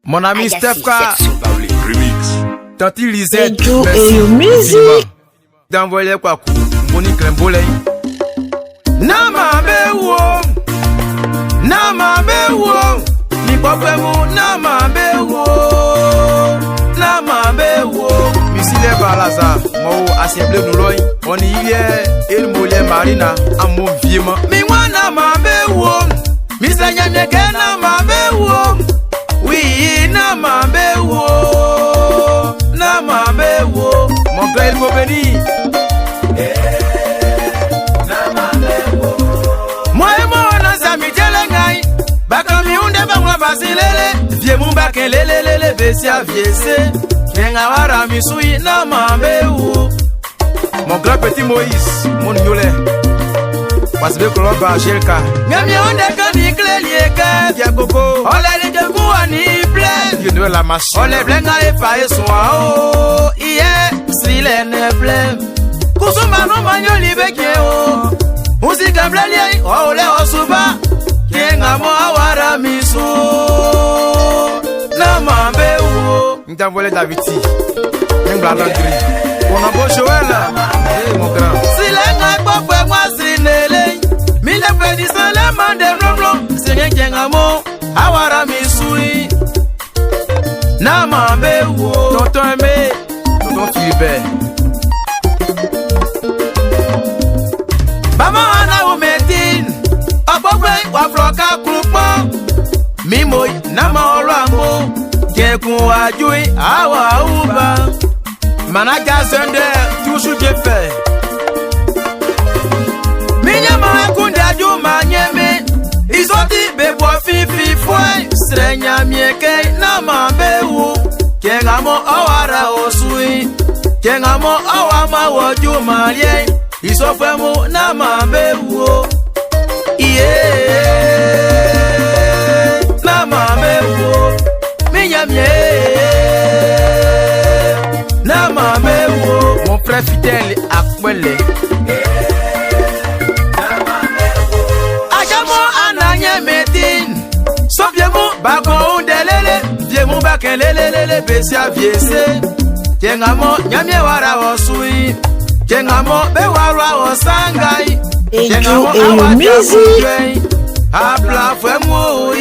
Mon ami Stefka, Tanti Lisette, merci d'envoyer quoi coup, Monique Lembolay. Namambe wo, mi popemu namambe wo, Misile Balaza, mo assemblée nous loin, on y est, il mouille Marina, à mon vieux mi wana mambe wo, Misanya nyeke namambe wo, oui namambe wo, mon père il faut venir. Vie mon bakin lele besia viese Kenga wara misui na mambe ou Mon grand petit Moïse, mon yole Wasbe koloba shelka Ngami onde kani klelieka Via koko Ole de jeku ani ple You know la machine Ole blenga e fae soa o Iye Sile ne ple Kusuma no manyo libeke o Musika bleli Ole osuba Kenga mo awara misu Namambe ou N't'envolé Daviti N'bla l'angri On a beau Joël mon grand Si l'enga kwa moi sinele Mille pédissant le mande blon C'est rien kenga mo awara misu Namambe ou Tonton aimé Tonton Philibert Maman ana ou metine Abogwe wafloka krupon Mimoy nama olwango Kekun ajui awa uba Managa sende toujours bien fait Minyama akunde ajuma nyeme Izoti bebo fifi fwe Srenya mieke nama bewu Kengamo awara osui Kengamo awama wajuma liye Isofemu nama bewu Namambe wo Minyamie Namambe wo Mon frère fidèle Akwele Ajamo ananye metin Sofiemo Bakon undelele Viemo bakelelele Besia viese Kengamo nyamie wara osui Kengamo bewarwa osangai Enjoy your music. Habla fue muy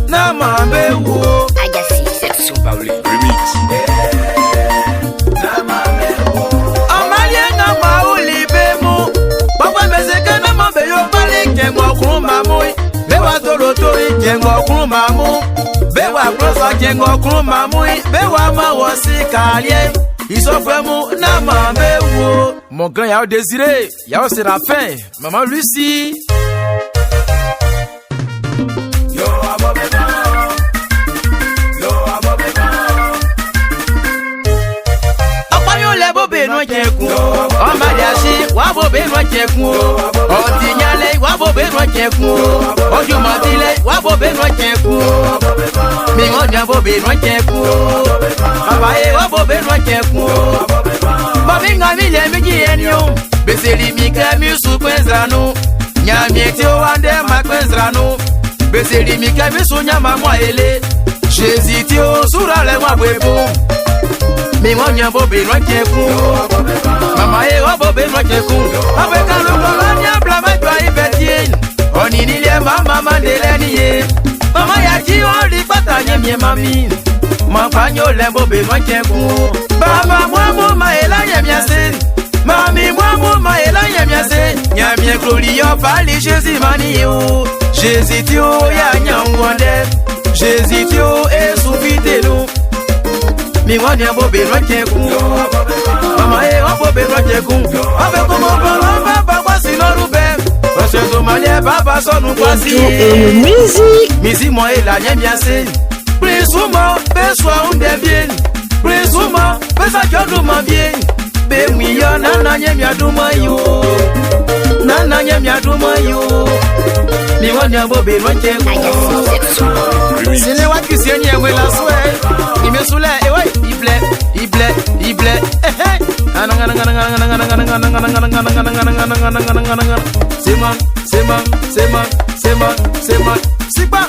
Namambe wo Agassi Sexu Remix. Namambe wo Amalienga mauli bemo Papa meseke namambe yo pali Kengo kurumamu Bewa tolotoi Kengo kurumamu Bewa prosa Kengo kurumamu Bewa mawosi kalye Isofemu namambe wo Mon grand Yao Désiré, Yao Séraphin, Maman Lucie. Yo abobeba, yo abobeba. Apanyo le bobe no jeku, o mariachi wa bobe no jeku, o tinyale wa bobe no jeku, o jumatile wa bobe no jeku, mi ngonya bobe no jeku, babaye wa bobe no jeku. Babinga mile miji enyo Beseli mika misu kwenzranu Nyamieti wande makwenzranu Beseli mika misu nyama mwa ele Jeziti o sura le mwa bwebo Mingo nyambo benwa keku Mama e wabo benwa keku Afeka lukolo nyambla majwa ibetien Oninilie mama mandeleni ye Mama ya jioli pata nyemye mami Mafanyo lembo benwa keku Baba mwamu maela nyemyase Mami mwamu maela nyemyase Nyamye glorio fali jezi mani yo Jezi tio ya nyangwande Jezi tio e sufitelu Mi wanya bobe rocheku Mama e wa bobe rocheku Abe kumo kolomba baba sinorube Rocheku malie baba sonu kwasi Misi mo e la nyemyase Prisuma beswa unde bien Prisuma besa choduma bien Be mwiyo nana nyemya duma yo Nana nyemya duma yo Mi wanya bobe rocheku Sine waki sienye mwela swe Nimesule ewe ible Sema Sigba